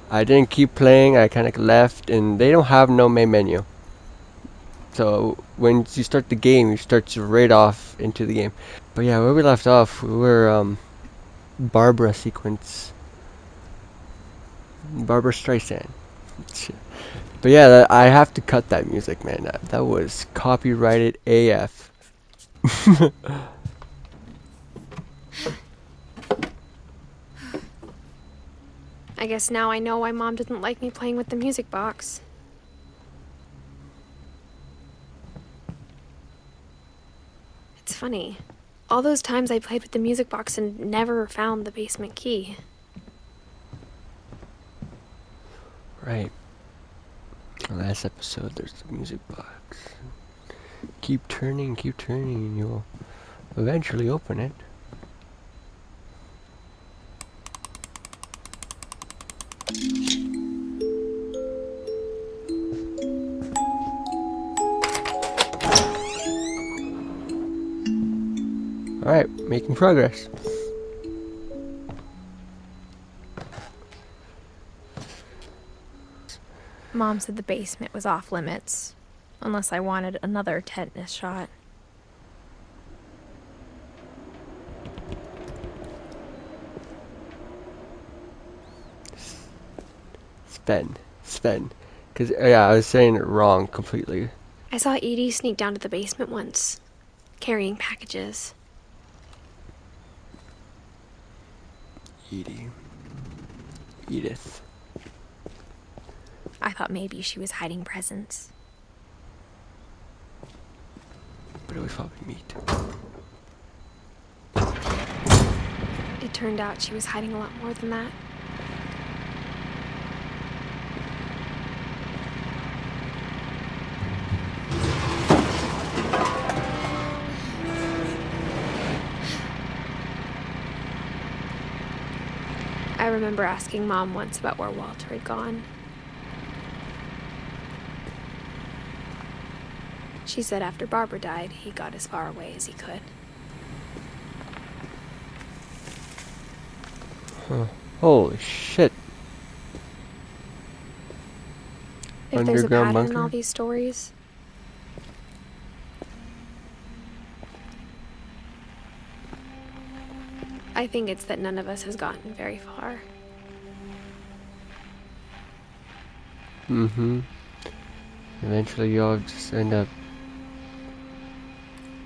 I didn't keep playing. I kind of left, and they don't have no main menu. So when you start the game, you start right off into the game. But yeah, where we left off, we were Barbara sequence, Barbara Streisand. But yeah, I have to cut that music, man. That was copyrighted AF. I guess now I know why Mom didn't like me playing with the music box. It's funny. All those times I played with the music box and never found the basement key. Right. Last episode, there's the music box. Keep turning, and you'll eventually open it. Alright, making progress. Mom said the basement was off limits, unless I wanted another tetanus shot. Sven. Because, yeah, I was saying it wrong completely. I saw Edie sneak down to the basement once, carrying packages. Edith. I thought maybe she was hiding presents. But it was probably meat. It turned out she was hiding a lot more than that. I remember asking Mom once about where Walter had gone. She said after Barbara died, he got as far away as he could. Huh. Holy shit. If there's a Underground pattern in bunker? all these stories, I think it's that none of us has gotten very far. Mm-hmm. Eventually you'll just end up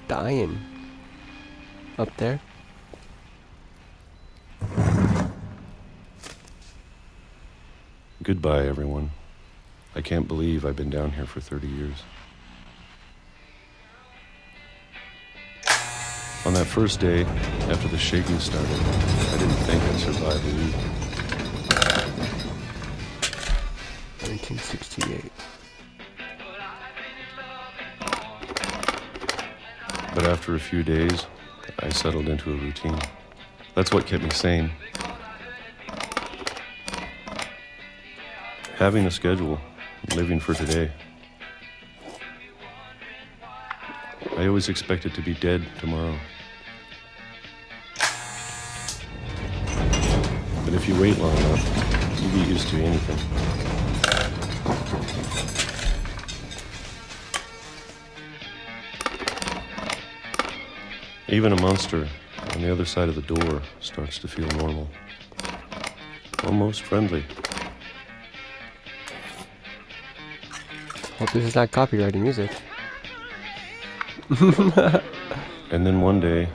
dying up there. Goodbye, everyone. I can't believe I've been down here for 30 years. On that first day, after the shaking started, I didn't think I'd survive a week. 1968. But after a few days, I settled into a routine. That's what kept me sane. Having a schedule, living for today. I always expected to be dead tomorrow. But if you wait long enough, you get used to anything. Even a monster on the other side of the door starts to feel normal. Almost friendly. Hope this is not copyrighted music. And then one day,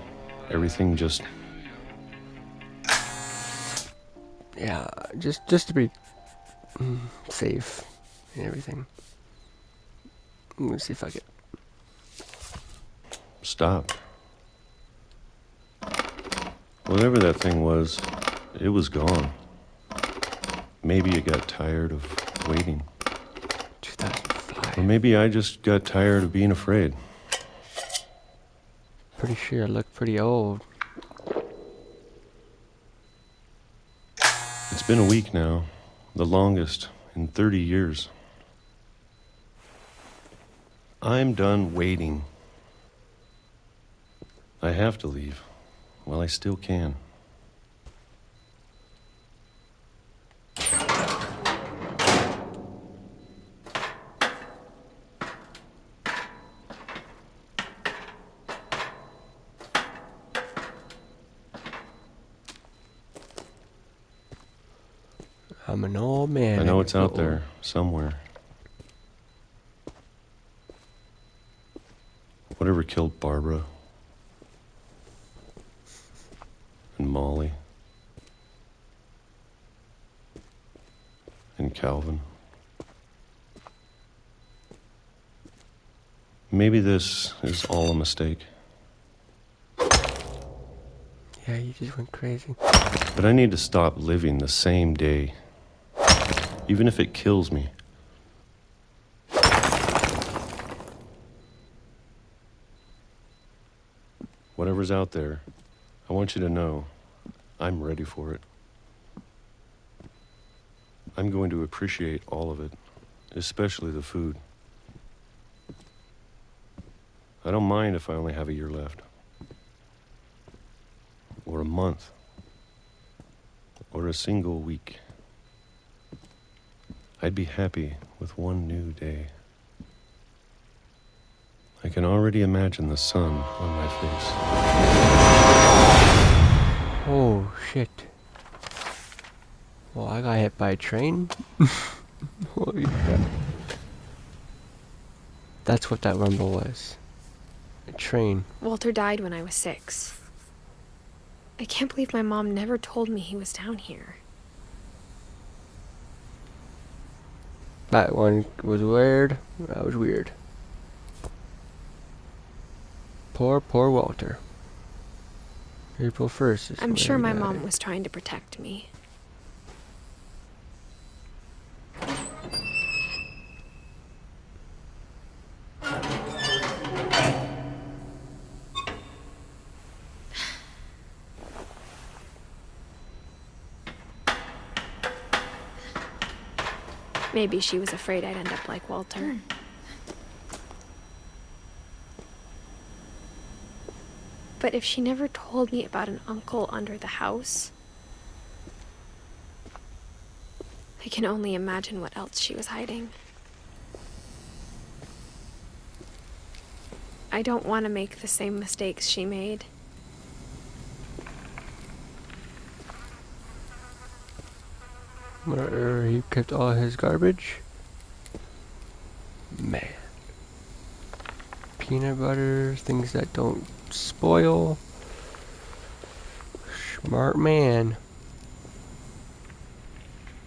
everything just... Yeah, just to be safe and everything. Let me see if I can. stopped. Whatever that thing was, it was gone. Maybe it got tired of waiting. 2005. Or maybe I just got tired of being afraid. Pretty sure I look pretty old. It's been a week now, the longest in 30 years. I'm done waiting. I have to leave while I still can. I'm an old man. I know it's out old. there somewhere. Whatever killed Barbara and Molly and Calvin. Maybe this is all a mistake. Yeah, you just went crazy. But I need to stop living the same day, even if it kills me. Whatever's out there, I want you to know I'm ready for it. I'm going to appreciate all of it, especially the food. I don't mind if I only have a year left. Or a month. Or a single week. I'd be happy with one new day. I can already imagine the sun on my face. Oh, shit. Well, I got hit by a train. Holy crap. That's what that rumble was. A train. Walter died when I was 6. I can't believe my mom never told me he was down here. That one was weird. That was weird. Poor Walter. April 1st is I'm when sure he my died. mom was trying to protect me. Maybe she was afraid I'd end up like Walter. But if she never told me about an uncle under the house, I can only imagine what else she was hiding. I don't want to make the same mistakes she made. Where he kept all his garbage. Man. Peanut butter, things that don't spoil. Smart man.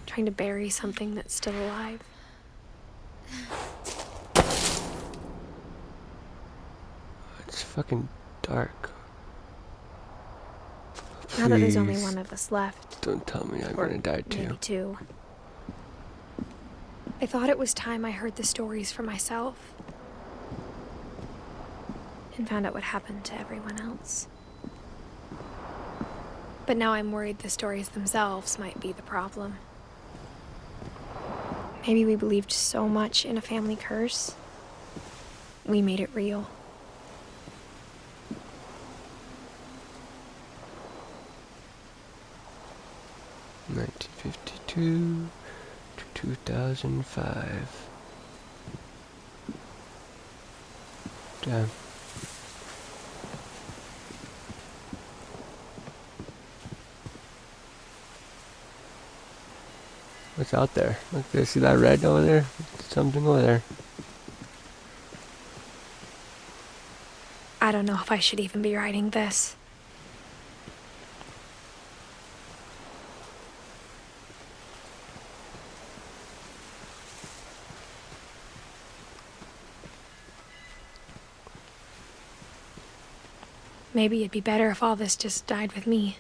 Trying to bury something that's still alive. It's fucking dark. Now that there's only Please, one of us left. don't tell me I'm Or gonna die maybe too. 2. I thought it was time I heard the stories for myself. And found out what happened to everyone else. But now I'm worried the stories themselves might be the problem. Maybe we believed so much in a family curse, we made it real. — 1952 to 2005. Damn. What's out there? Look, do you see that red over there? Something over there. I don't know if I should even be writing this. Maybe it'd be better if all this just died with me.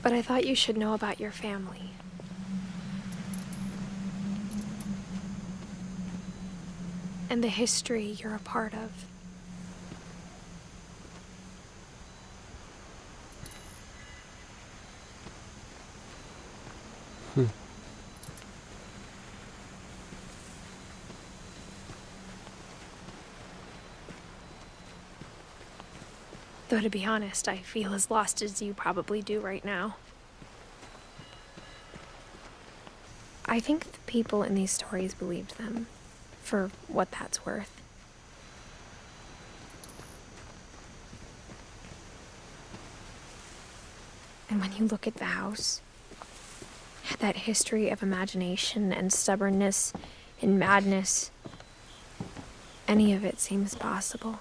But I thought you should know about your family. And the history you're a part of. Though to be honest, I feel as lost as you probably do right now. I think the people in these stories believed them, for what that's worth. And when you look at the house, that history of imagination and stubbornness and madness, any of it seems possible.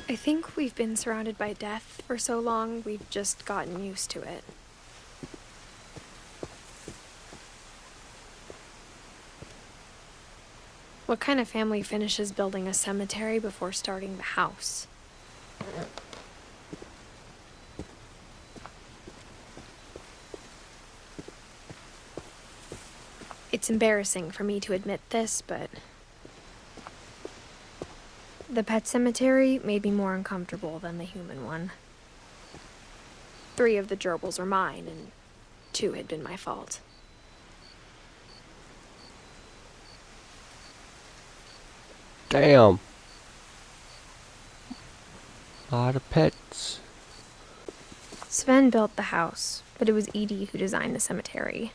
I think we've been surrounded by death for so long, we've just gotten used to it. What kind of family finishes building a cemetery before starting the house? It's embarrassing for me to admit this, but the pet cemetery made me more uncomfortable than the human one. 3 of the gerbils were mine, and 2 had been my fault. Damn. A lot of pets. Sven built the house, but it was Edie who designed the cemetery.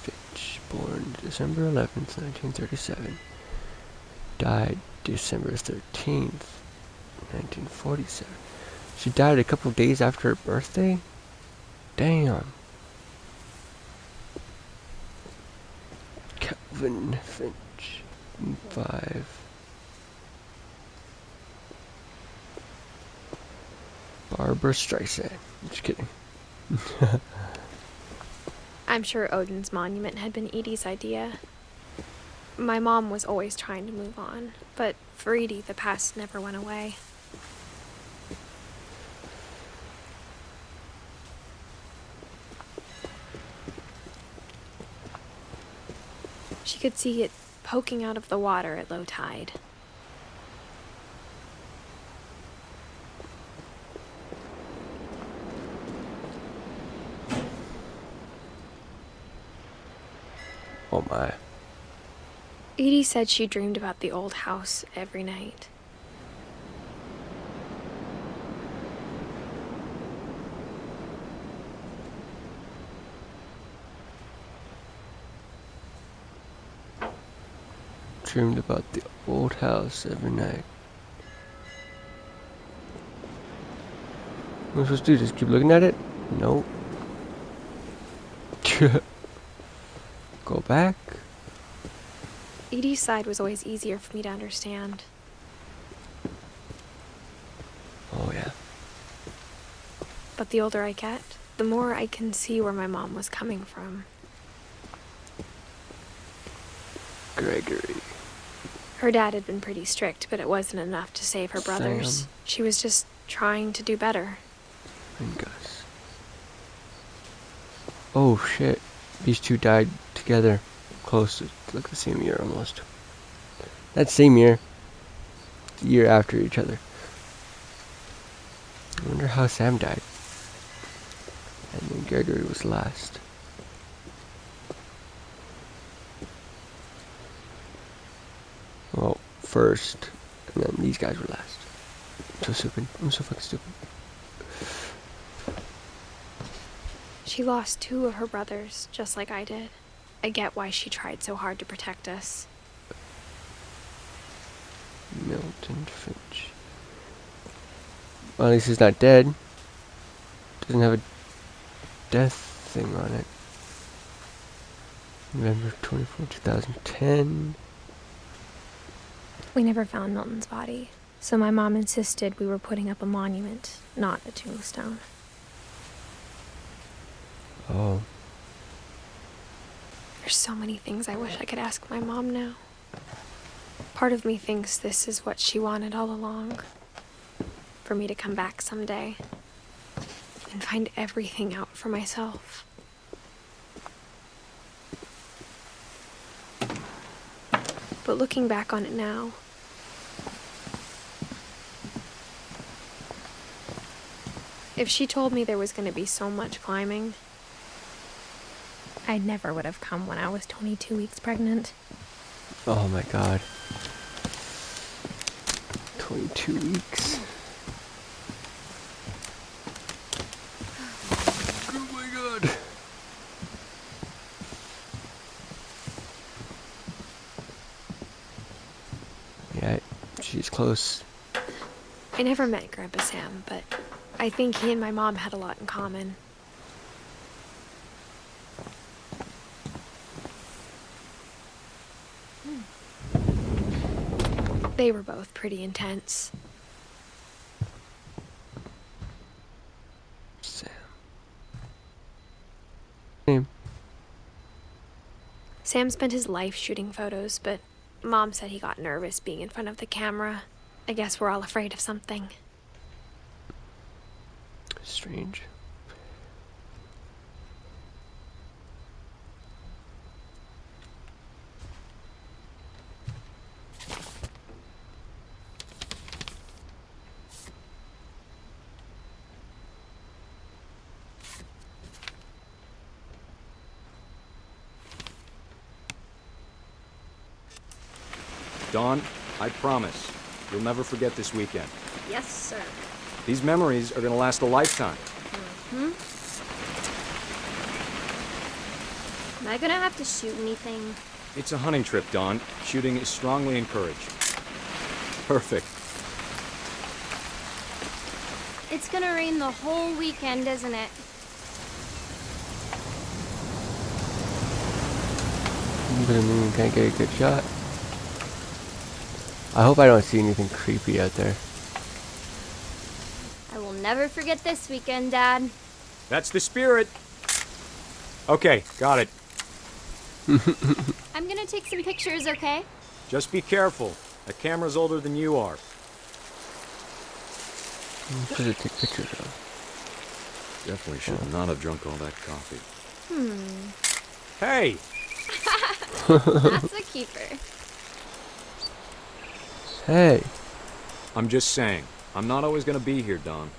Finch, born December 11th, 1937. Died December 13th, 1947. She died a couple days after her birthday? Damn. Calvin Finch. 5. Barbara Streisand. Just kidding. I'm sure Odin's monument had been Edie's idea. My mom was always trying to move on, but for Edie, the past never went away. She could see it poking out of the water at low tide. Oh my. Edie said she dreamed about the old house every night. Dreamed about the old house every night. What am I supposed to do? Just keep looking at it? Nope. Go back. Edie's side was always easier for me to understand. Oh yeah. But the older I get, the more I can see where my mom was coming from. Gregory. Her dad had been pretty strict, but it wasn't enough to save her brothers. Sam. She was just trying to do better. And Gus. Oh shit. These two died together. Close to like the same year almost. That same year. The year after each other. I wonder how Sam died. And then Gregory was last. Well, first. And then these guys were last. I'm so stupid. I'm so fucking stupid. She lost 2 of her brothers, just like I did. I get why she tried so hard to protect us. Milton Finch. Well, at least he's not dead. Doesn't have a death thing on it. November 24, 2010. We never found Milton's body, so my mom insisted we were putting up a monument, not a tombstone. Oh. There's so many things I wish I could ask my mom now. Part of me thinks this is what she wanted all along. For me to come back someday and find everything out for myself. But looking back on it now, if she told me there was going to be so much climbing, I never would have come when I was 22 weeks pregnant. Oh my god. 22 weeks. Oh my god. Yeah, she's close. I never met Grandpa Sam, but I think he and my mom had a lot in common. They were both pretty intense. Sam. Name. Sam spent his life shooting photos, but Mom said he got nervous being in front of the camera. I guess we're all afraid of something. Strange. Dawn, I promise, you'll never forget this weekend. Yes, sir. These memories are gonna last a lifetime. Am I gonna have to shoot anything? It's a hunting trip, Dawn. Shooting is strongly encouraged. Perfect. It's gonna rain the whole weekend, isn't it? But I mean, can I get a good shot? I hope I don't see anything creepy out there. I will never forget this weekend, Dad. That's the spirit. Okay, got it. I'm gonna take some pictures, okay? Just be careful. That camera's older than you are. I'm supposed to take pictures of. Definitely should not have drunk all that coffee. Hey! That's a keeper. Hey! I'm just saying, I'm not always gonna be here, Dawn.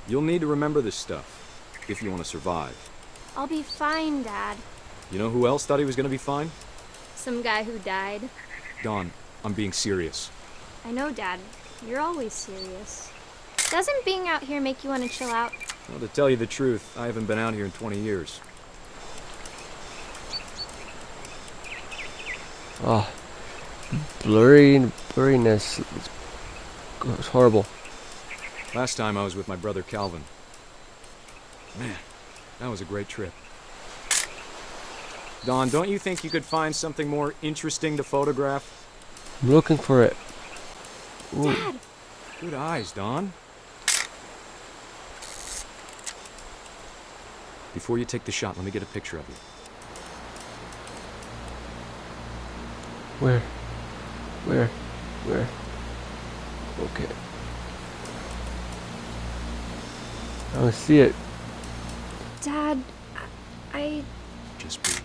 You'll need to remember this stuff, if you want to survive. I'll be fine, Dad. You know who else thought he was gonna be fine? Some guy who died. Dawn, I'm being serious. I know, Dad. You're always serious. Doesn't being out here make you want to chill out? Well, to tell you the truth, I haven't been out here in 20 years. Oh. Blurriness. It's horrible. Last time I was with my brother Calvin. Man, that was a great trip. Dawn, don't you think you could find something more interesting to photograph? I'm looking for it. Ooh. Dad! Good eyes, Dawn. Before you take the shot, let me get a picture of you. Where? Where? Okay. I don't see it. Dad, I... Just breathe.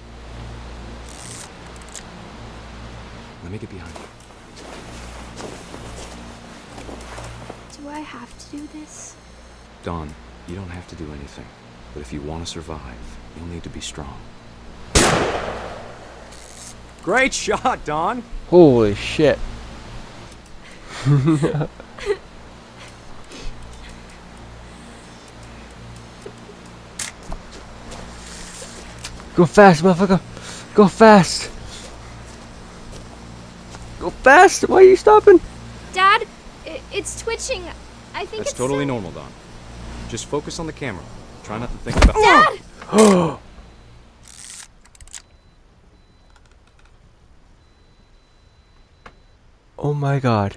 Let me get behind you. Do I have to do this? Dawn, you don't have to do anything. But if you want to survive, you'll need to be strong. Great shot, Dawn! Holy shit. Go fast, motherfucker! Go fast! Go fast! Why are you stopping? Dad, it's twitching. I think That's it's totally so- normal, Dawn. Just focus on the camera. Try not to think about... Dad! Oh my god.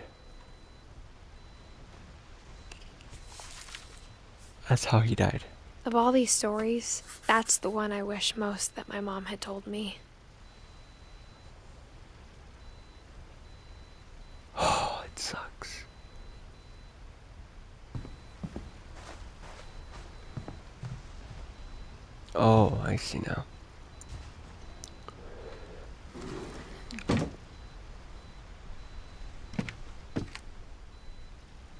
That's how he died. Of all these stories, that's the one I wish most that my mom had told me. Oh, it sucks. Oh, I see now.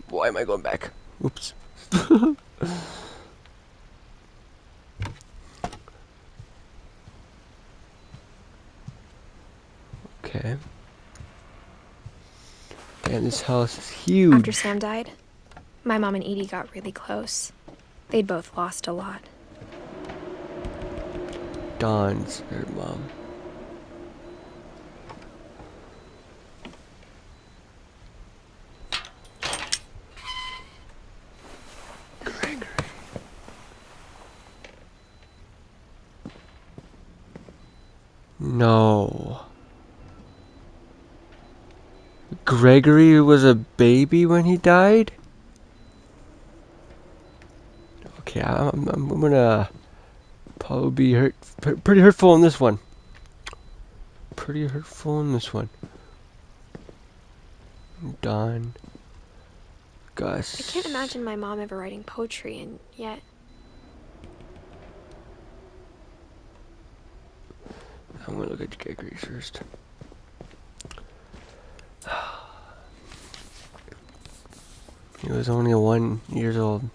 Why am I going back? Oops. Okay. Damn, this house is After huge. Sam died, my mom and Edie got really close. They'd both lost a lot. Dawn's her mom. Gregory. No. Gregory was a baby when he died? Okay, I'm gonna probably be pretty hurtful in this one. Pretty hurtful in this one. Dawn. Gus. I can't imagine my mom ever writing poetry, and yet I'm gonna look at Gregory first. He was only 1 year old.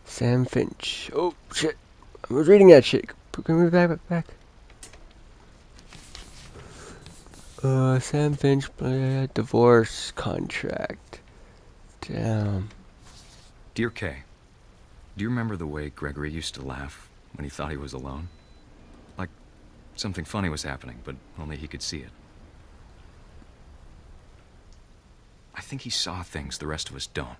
Sam Finch. Oh shit! I was reading that shit. Can we back? Sam Finch divorce contract. Damn. Dear Kay, do you remember the way Gregory used to laugh when he thought he was alone? Like something funny was happening, but only he could see it. I think he saw things the rest of us don't.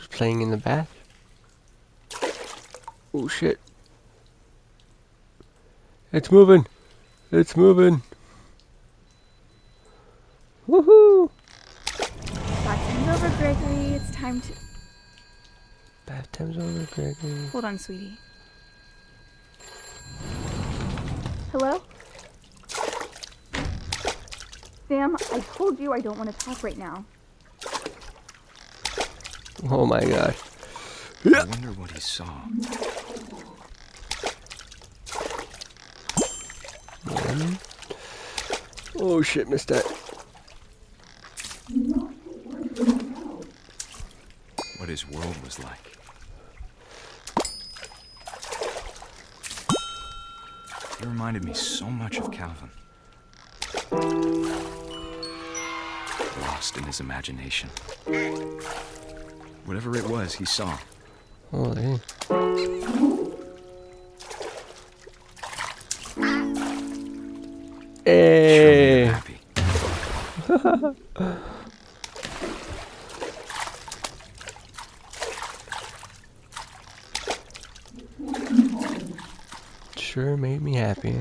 Playing in the bath. Oh shit! It's moving. It's moving. Woohoo! Bath time's over, Gregory. It's time to... Bath time's over, Gregory. Hold on, sweetie. Hello? Sam, I told you I don't want to talk right now. Oh my god. I wonder what he saw. Oh shit, missed that. What his world was like. He reminded me so much of Calvin. Lost in his imagination. Whatever it was, he saw. Holy. Hey. Sure happy. Sure made me happy.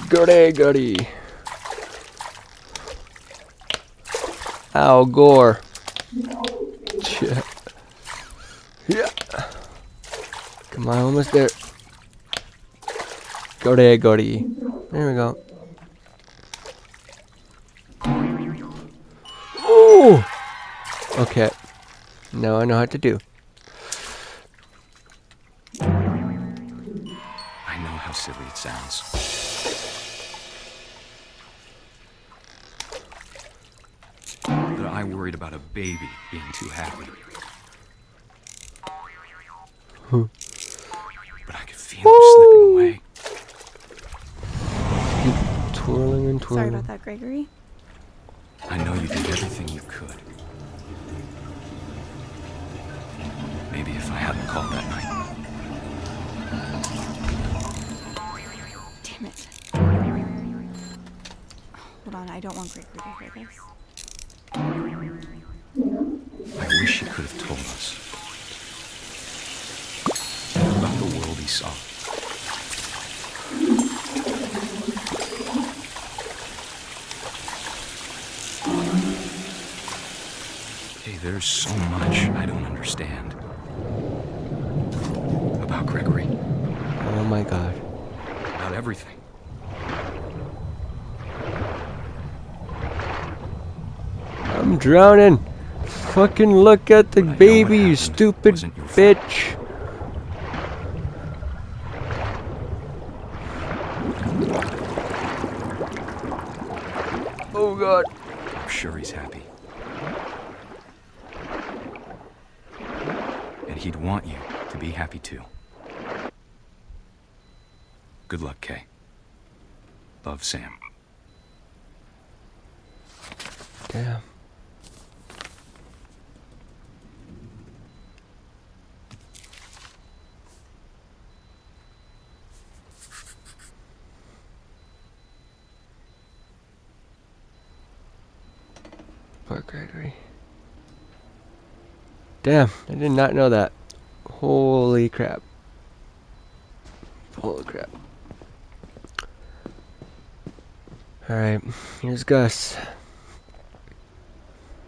Goody. Al Gore. Shit. Yeah. Come on, almost there. Goody. There we go. Oh! Okay. Now I know how to do. I know how silly it sounds. But I worried about a baby being too happy. But I could feel him slipping away. Twirling and Sorry twirling. about that, Gregory. I know you did everything you could. Maybe if I hadn't called that night. Damn it. Hold on, I don't want Gregory to hear this. I wish he could have told us about the world he saw. Hey, there's so much I don't understand about Gregory, Oh my god. about everything. I'm drowning. Fucking look at the But I know what baby, you happened stupid wasn't your fault. bitch. Oh god. I'm sure he's happy. And he'd want you to be happy too. Good luck, Kay. Love, Sam. Damn. Poor Gregory. Damn, I did not know that. Holy crap. Holy crap. Alright, here's Gus.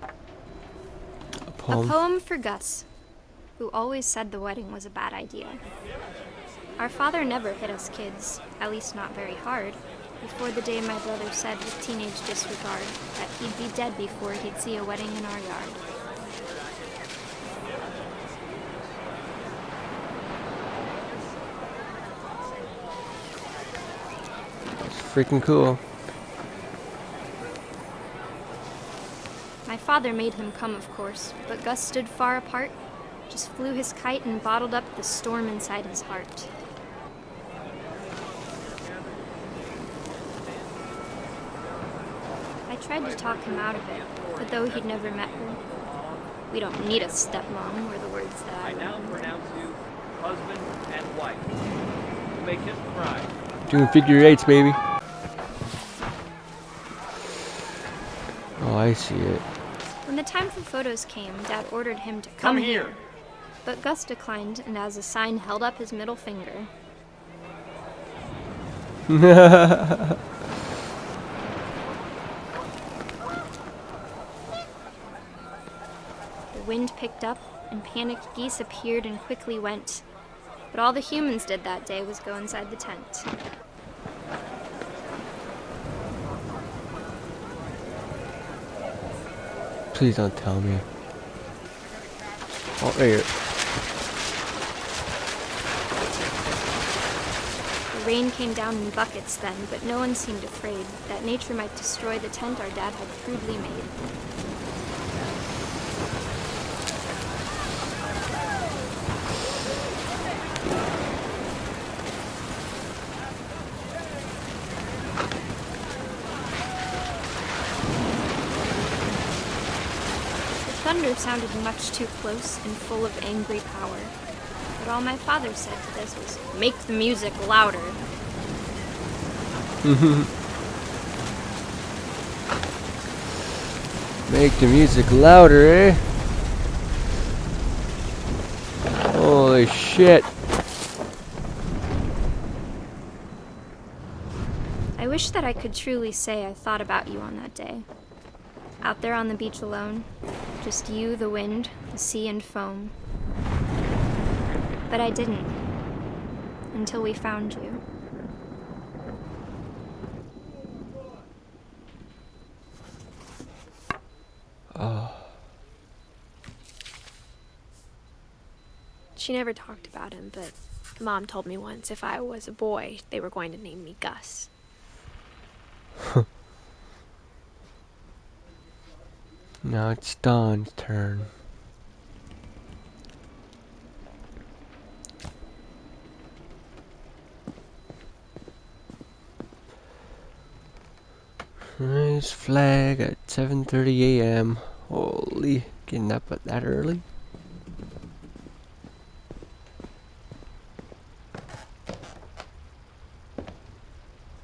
A A poem. poem for Gus, who always said the wedding was a bad idea. Our father never hit us kids, at least not very hard, before the day my brother said with teenage disregard that he'd be dead before he'd see a wedding in our yard. It's freaking cool. My father made him come, of course, but Gus stood far apart, just flew his kite and bottled up the storm inside his heart. I tried to talk him out of it, but though he'd never met her, we don't need a stepmom, were the words that I now remember. pronounce you husband and wife. To make him cry. Doing figure eights, baby. Oh, I see it. When the time for photos came, Dad ordered him to come here. But Gus declined, and as a sign held up his middle finger. The wind picked up, and panicked geese appeared and quickly went. But all the humans did that day was go inside the tent. Please don't tell me. Oh, right here. The rain came down in buckets then, but no one seemed afraid that nature might destroy the tent our dad had crudely made. The thunder sounded much too close and full of angry power. But all my father said to this was, "Make the music louder." Make the music louder, eh? Holy shit. I wish that I could truly say I thought about you on that day. Out there on the beach alone, just you, the wind, the sea, and foam. But I didn't, until we found you. Oh. She never talked about him, but Mom told me once if I was a boy, they were going to name me Gus. Now it's Dawn's turn. Raise flag at 7:30 a.m. Holy, getting up at that early?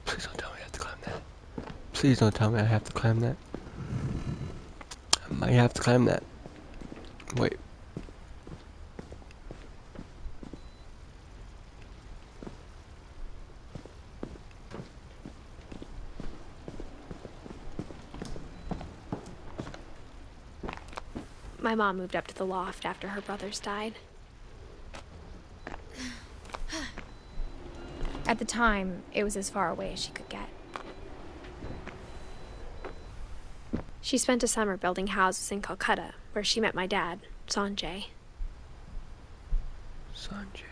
Please don't tell me I have to climb that. Please don't tell me I have to climb that. I might have to climb that. Wait. My mom moved up to the loft after her brothers died. At the time, it was as far away as she could get. She spent a summer building houses in Calcutta, where she met my dad, Sanjay. Sanjay.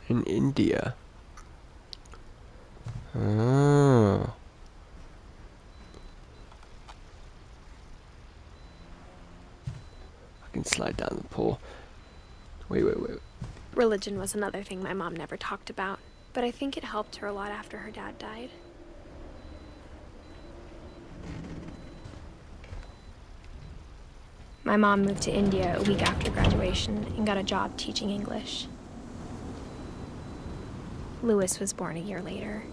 In India. Oh. I can slide down the pole. Wait. Religion was another thing my mom never talked about, but I think it helped her a lot after her dad died. My mom moved to India a week after graduation and got a job teaching English. Lewis was born a year later.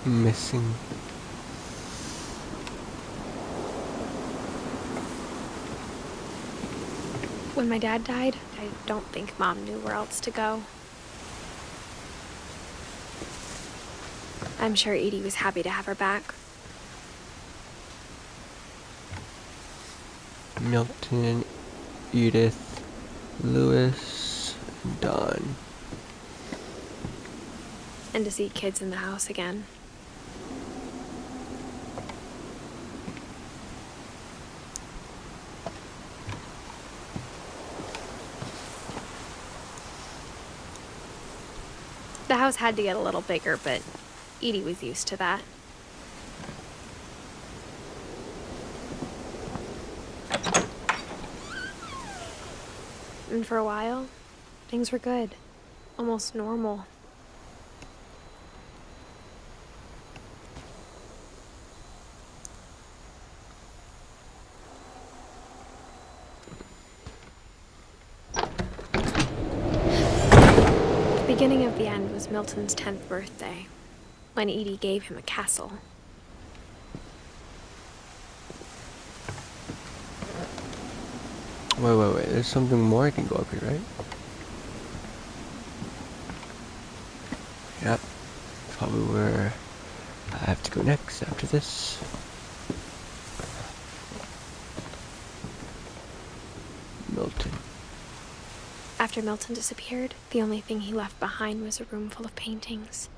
Missing. When my dad died, I don't think Mom knew where else to go. I'm sure Edie was happy to have her back. Milton, Edith, Lewis, and Dawn. And to see kids in the house again. The house had to get a little bigger, but Edie was used to that. And for a while, things were good. Almost normal. The beginning of the end was Milton's 10th birthday, when Edie gave him a castle. Wait. There's something more I can go up here, right? Yep. Probably where I have to go next after this. Milton. After Milton disappeared, the only thing he left behind was a room full of paintings.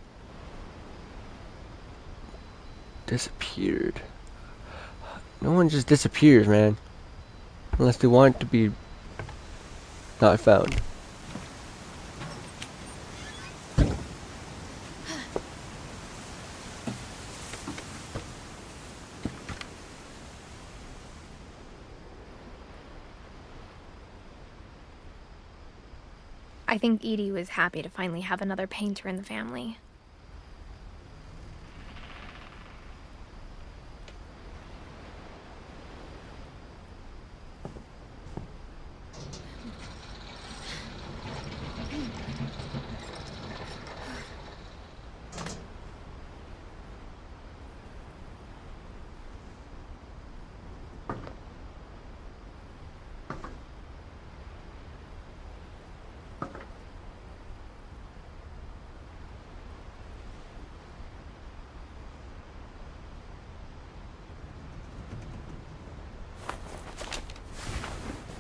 Disappeared. No one just disappears, man. Unless they want to be not found. I think Edie was happy to finally have another painter in the family.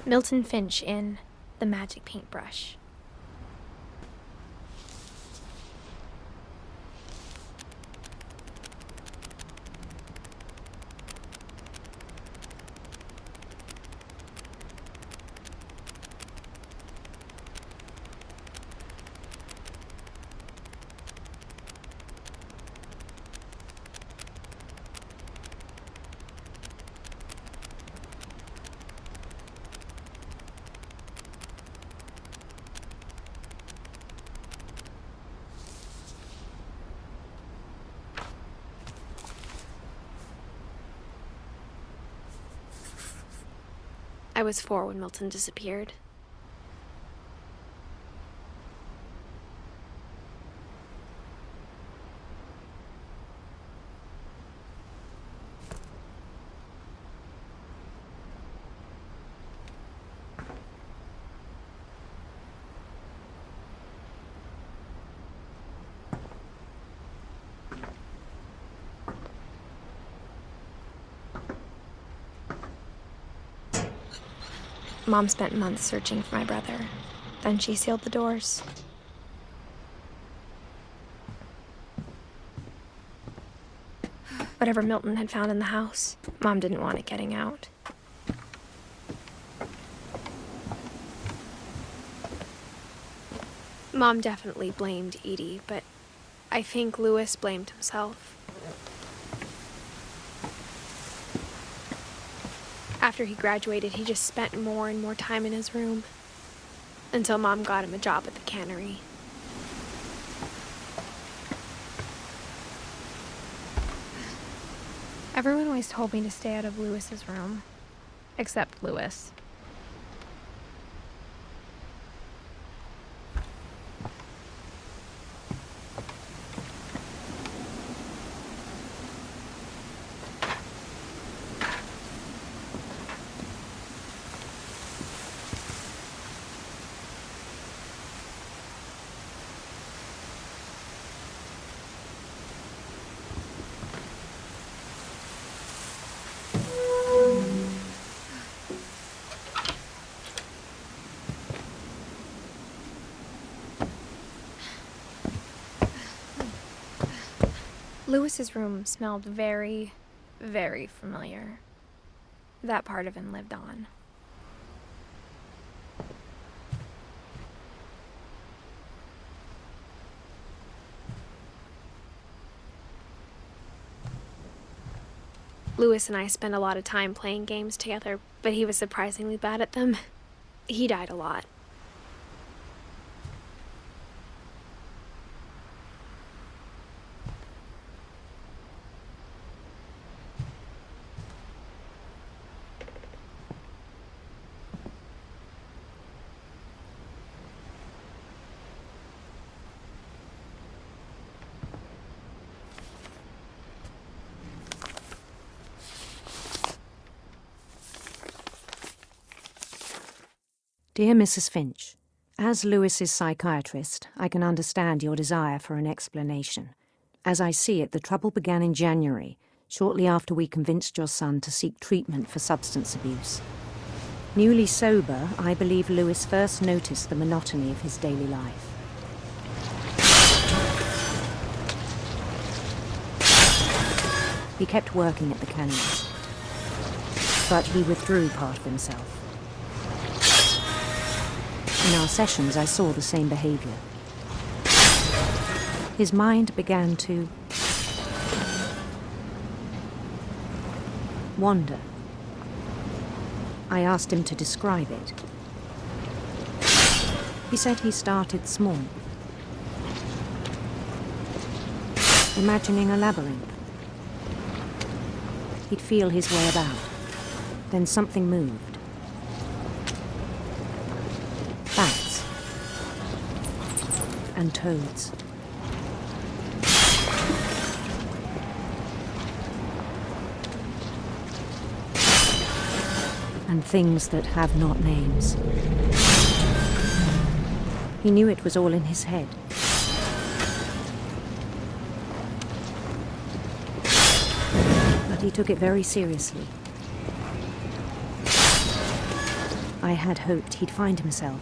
Milton Finch in The Magic Paintbrush. I was 4 when Milton disappeared. Mom spent months searching for my brother, Then she sealed the doors. Whatever Milton had found in the house, Mom didn't want it getting out. Mom definitely blamed Edie, but I think Louis blamed himself. After he graduated, he just spent more and more time in his room, until Mom got him a job at the cannery. Everyone always told me to stay out of Louis's room, except Louis. Louis's room smelled very, very familiar. That part of him lived on. Louis and I spent a lot of time playing games together, but he was surprisingly bad at them. He died a lot. Dear Mrs. Finch, as Lewis's psychiatrist, I can understand your desire for an explanation. As I see it, the trouble began in January, shortly after we convinced your son to seek treatment for substance abuse. Newly sober, I believe Lewis first noticed the monotony of his daily life. He kept working at the cannery, but he withdrew part of himself. In our sessions, I saw the same behavior. His mind began to wander. I asked him to describe it. He said he started small, imagining a labyrinth. He'd feel his way about. Then something moved. Bats and toads. And things that have not names. He knew it was all in his head. But he took it very seriously. I had hoped he'd find himself.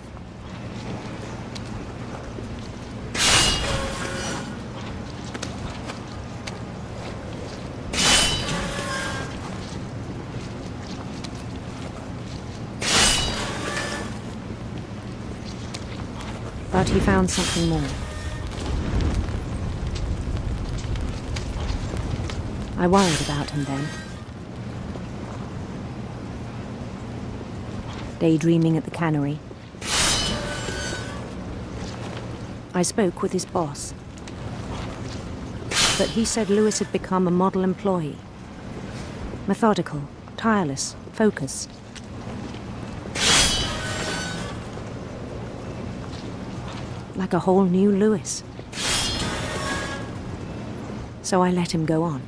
But he found something more. I worried about him then. Daydreaming at the cannery. I spoke with his boss. But he said Lewis had become a model employee. Methodical, tireless, focused. Like a whole new Lewis. So I let him go on.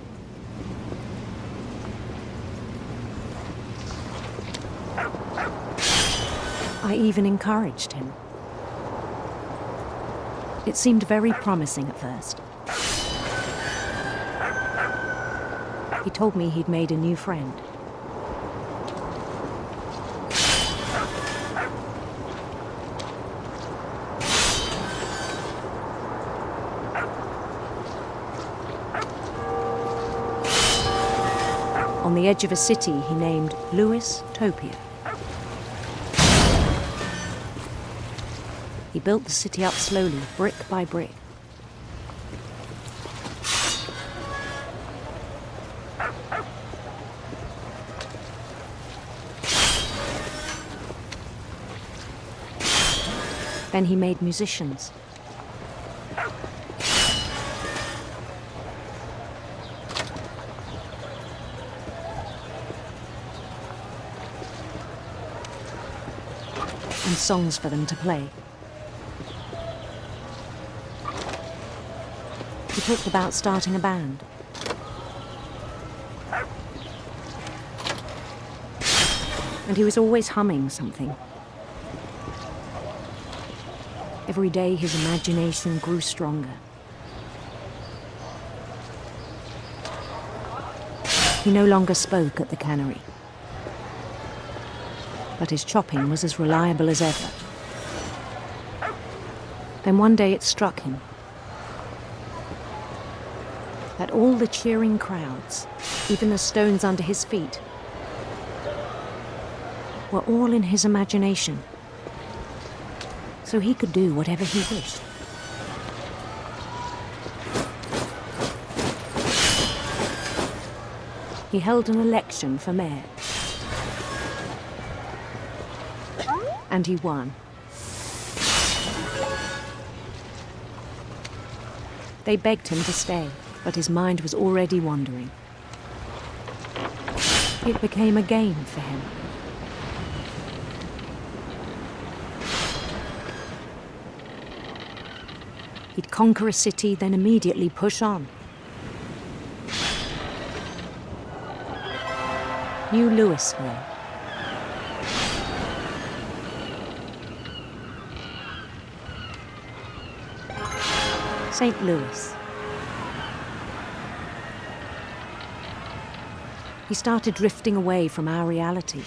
I even encouraged him. It seemed very promising at first. He told me he'd made a new friend. the edge of a city he named Lewis-topia. He built the city up slowly, brick by brick. Then he made musicians. And songs for them to play. He talked about starting a band. And he was always humming something. Every day his imagination grew stronger. He no longer spoke at the cannery, but his chopping was as reliable as ever. Then one day it struck him that all the cheering crowds, even the stones under his feet, were all in his imagination, so he could do whatever he wished. He held an election for mayor, and he won. They begged him to stay, but his mind was already wandering. It became a game for him. He'd conquer a city, then immediately push on. New Louisville. St. Louis. He started drifting away from our reality.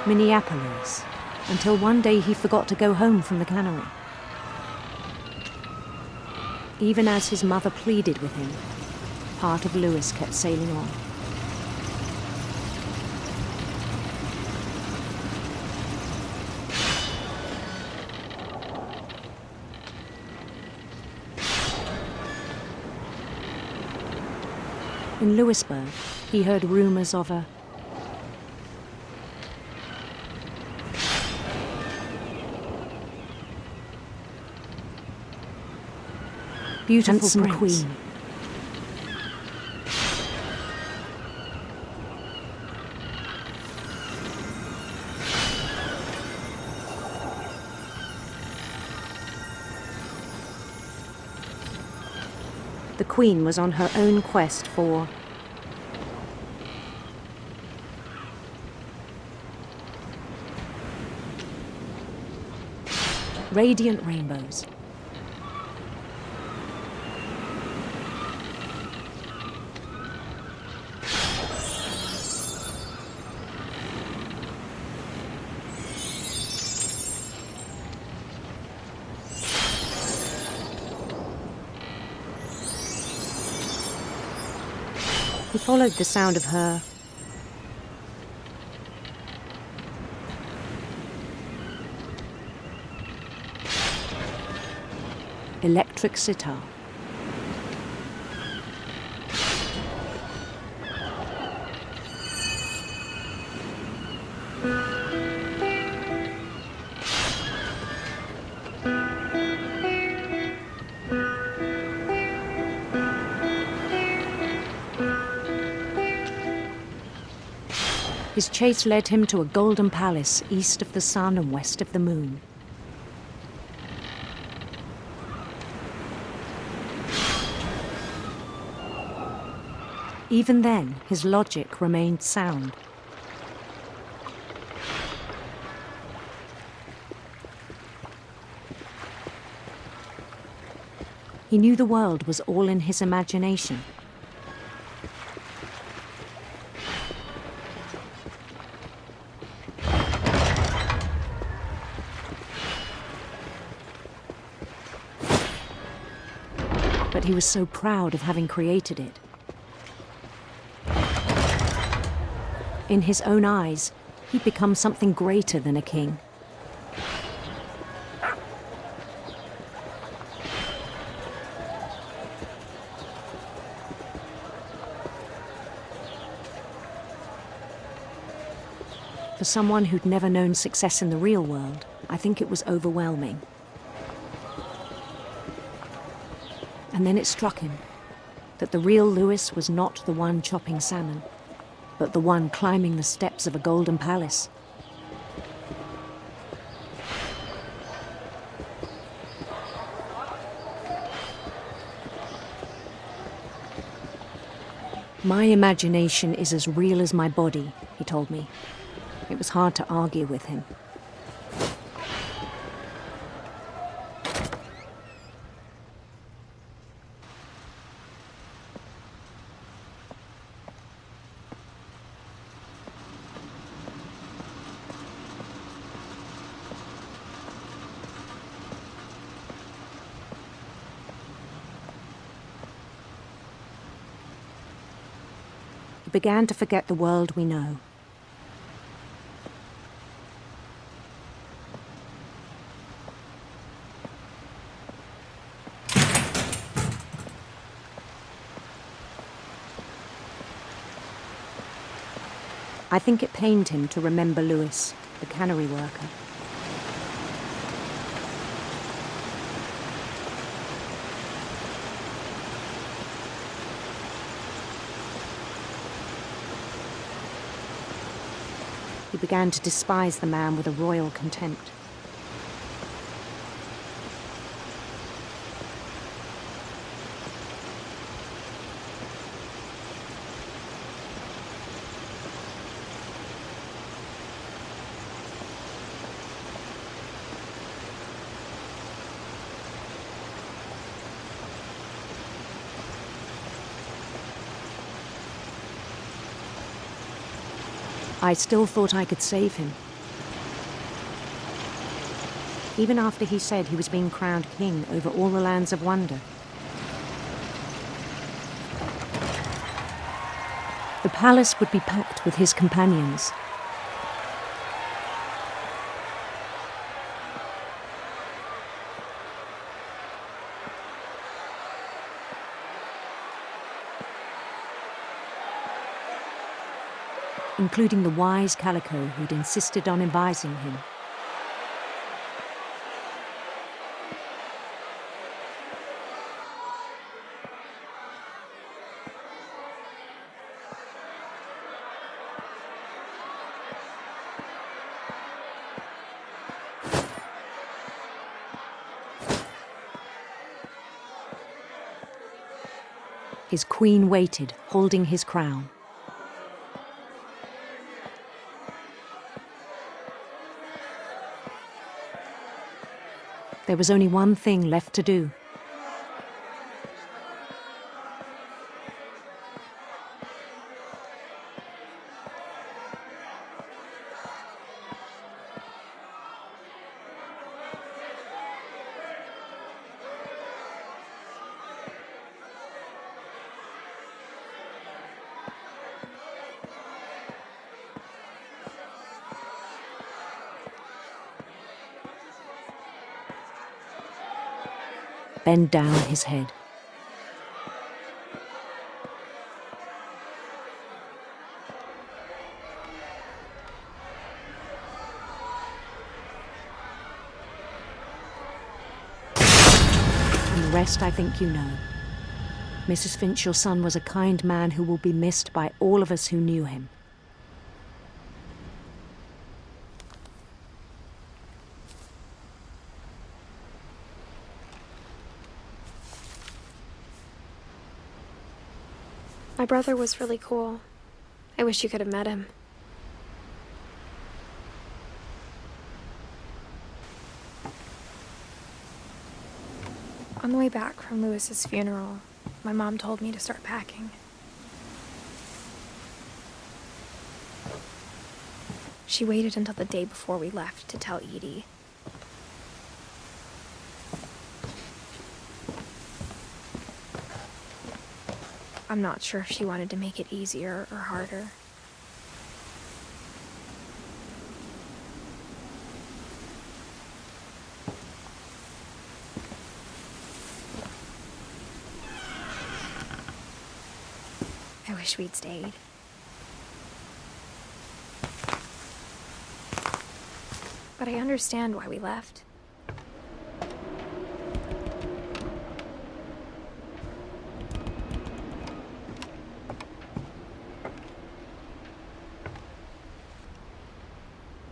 Minneapolis, until one day he forgot to go home from the cannery. Even as his mother pleaded with him, part of Lewis kept sailing on. In Lewisburg, he heard rumors of a beautiful queen. The queen was on her own quest for radiant rainbows. He followed the sound of her electric sitar. His chase led him to a golden palace east of the sun and west of the moon. Even then, his logic remained sound. He knew the world was all in his imagination. he was so proud of having created it. In his own eyes, he'd become something greater than a king. For someone who'd never known success in the real world, I think it was overwhelming. And then it struck him that the real Lewis was not the one chopping salmon, but the one climbing the steps of a golden palace. My imagination is as real as my body, he told me. It was hard to argue with him. He began to forget the world we know. I think it pained him to remember Lewis, the cannery worker. He began to despise the man with a royal contempt. I still thought I could save him. Even after he said he was being crowned king over all the lands of wonder. The palace would be packed with his companions. Including the wise Calico who'd insisted on advising him. His queen waited, holding his crown. There was only one thing left to do. Bend down his head. And the rest I think you know. Mrs. Finch, your son was a kind man who will be missed by all of us who knew him. My brother was really cool. I wish you could have met him. On the way back from Lewis's funeral, my mom told me to start packing. She waited until the day before we left to tell Edie. I'm not sure if she wanted to make it easier or harder. I wish we'd stayed. But I understand why we left.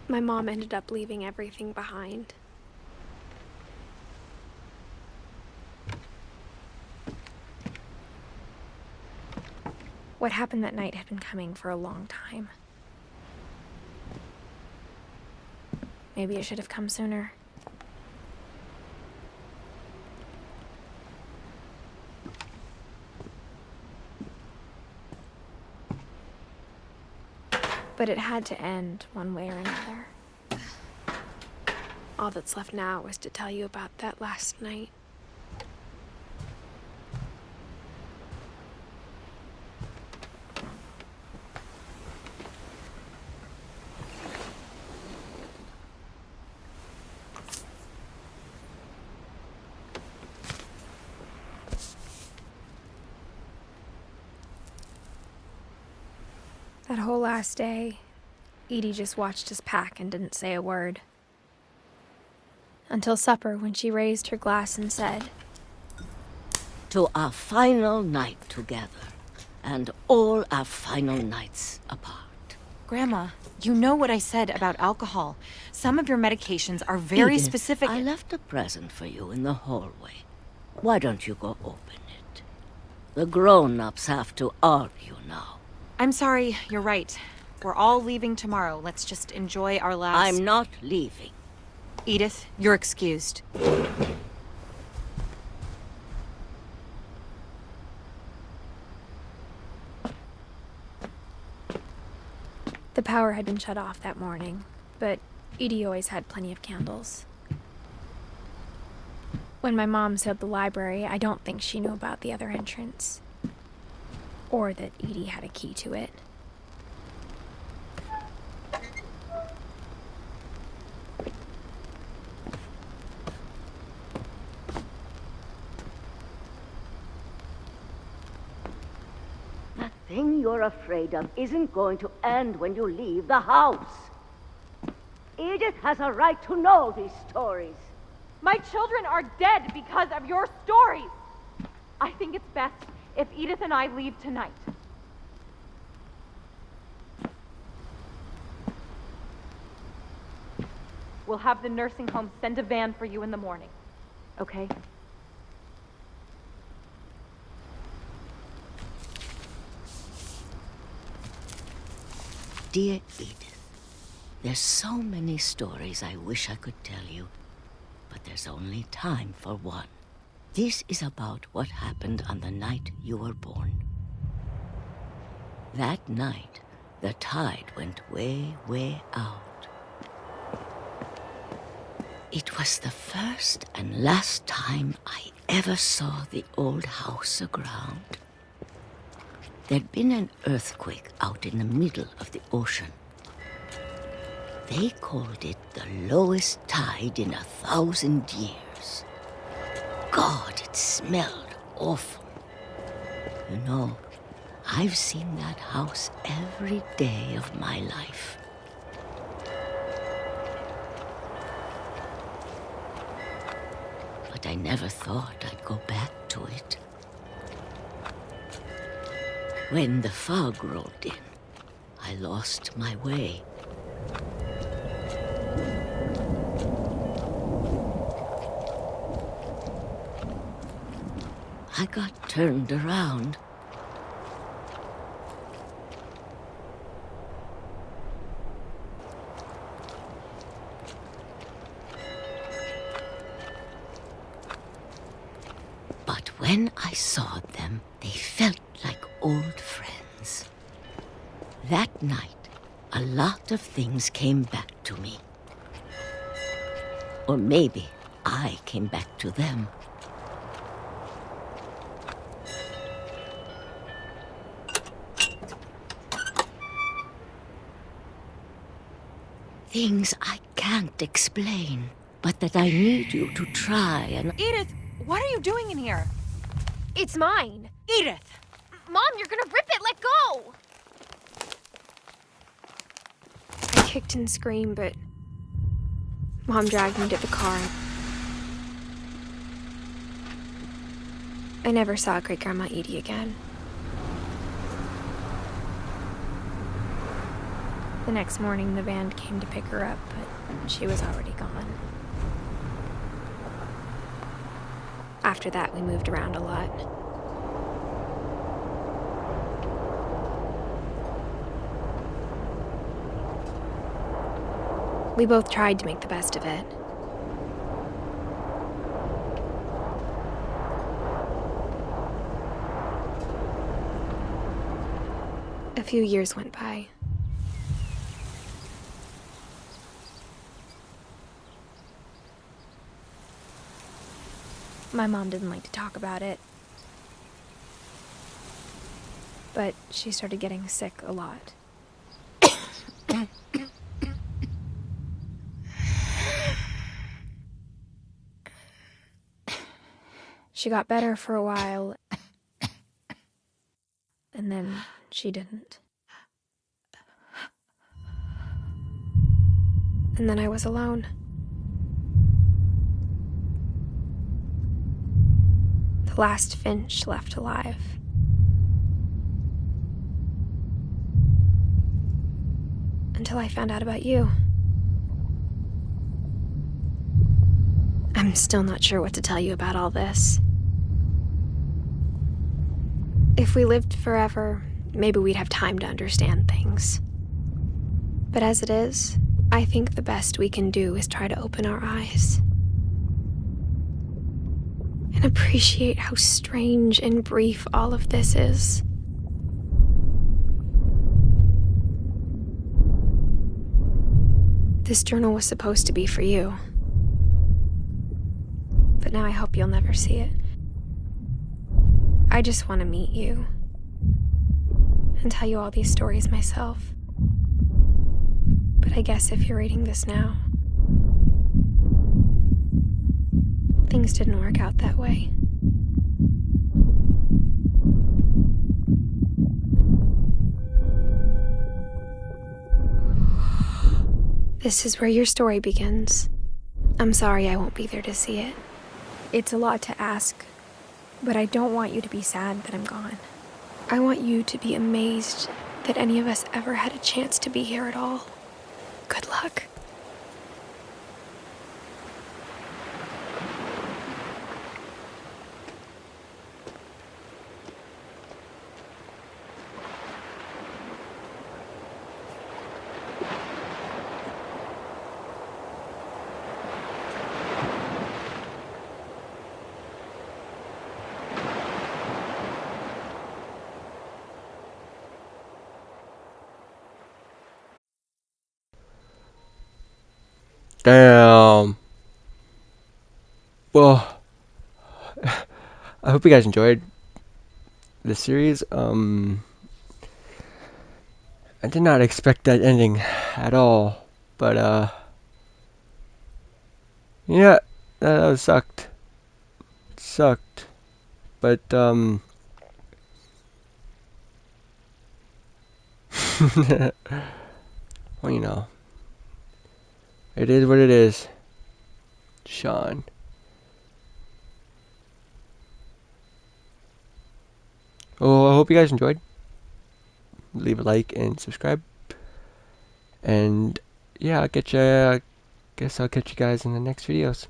My mom ended up leaving everything behind. What happened that night had been coming for a long time. Maybe it should have come sooner. But it had to end one way or another. All that's left now was to tell you about that last night. That whole last day, Edie just watched us pack and didn't say a word. Until supper, when she raised her glass and said, "To our final night together, and all our final nights apart." Grandma, you know what I said about alcohol. Some of your medications are very Edith, specific. I left a present for you in the hallway. Why don't you go open it? The grown-ups have to argue now. I'm sorry, you're right. We're all leaving tomorrow. Let's just enjoy our last... I'm not leaving. Edith, you're excused. the power had been shut off that morning, but Edie always had plenty of candles. When my mom sealed the library, I don't think she knew about the other entrance. Or that Edie had a key to it. That thing you're afraid of isn't going to end when you leave the house. Edith has a right to know these stories. My children are dead because of your stories. I think it's best if Edith and I leave tonight. We'll have the nursing home send a van for you in the morning, okay? Dear Edith, there's so many stories I wish I could tell you, but there's only time for one. This is about what happened on the night you were born. That night, the tide went way, way out. It was the first and last time I ever saw the old house aground. There'd been an earthquake out in the middle of the ocean. They called it the lowest tide in 1,000 years. God, it smelled awful. You know, I've seen that house every day of my life. But I never thought I'd go back to it. When the fog rolled in, I lost my way. I got turned around. But when I saw them, they felt like old friends. That night, a lot of things came back to me. Or maybe I came back to them. things I can't explain, but that I need you to try and... Edith, what are you doing in here? It's mine. Edith! Mom, you're gonna rip it! Let go! I kicked and screamed, but Mom dragged me to the car. I never saw Great-Grandma Edie again. The next morning, the band came to pick her up, but she was already gone. After that, we moved around a lot. We both tried to make the best of it. A few years went by. My mom didn't like to talk about it. But she started getting sick a lot. She got better for a while, and then she didn't. And then I was alone. The last Finch left alive. Until I found out about you. I'm still not sure what to tell you about all this. If we lived forever, maybe we'd have time to understand things. But as it is, I think the best we can do is try to open our eyes. And appreciate how strange and brief all of this is. This journal was supposed to be for you. But now I hope you'll never see it. I just want to meet you. And tell you all these stories myself. But I guess if you're reading this now, things didn't work out that way. This is where your story begins. I'm sorry I won't be there to see it. It's a lot to ask, but I don't want you to be sad that I'm gone. I want you to be amazed that any of us ever had a chance to be here at all. Good luck. Damn. Well, I hope you guys enjoyed this series. I did not expect that ending at all, but yeah, that sucked. It sucked, but well, you know, it is what it is, Sean. Well, I hope you guys enjoyed. Leave a like and subscribe. And yeah, I guess I'll catch you guys in the next videos.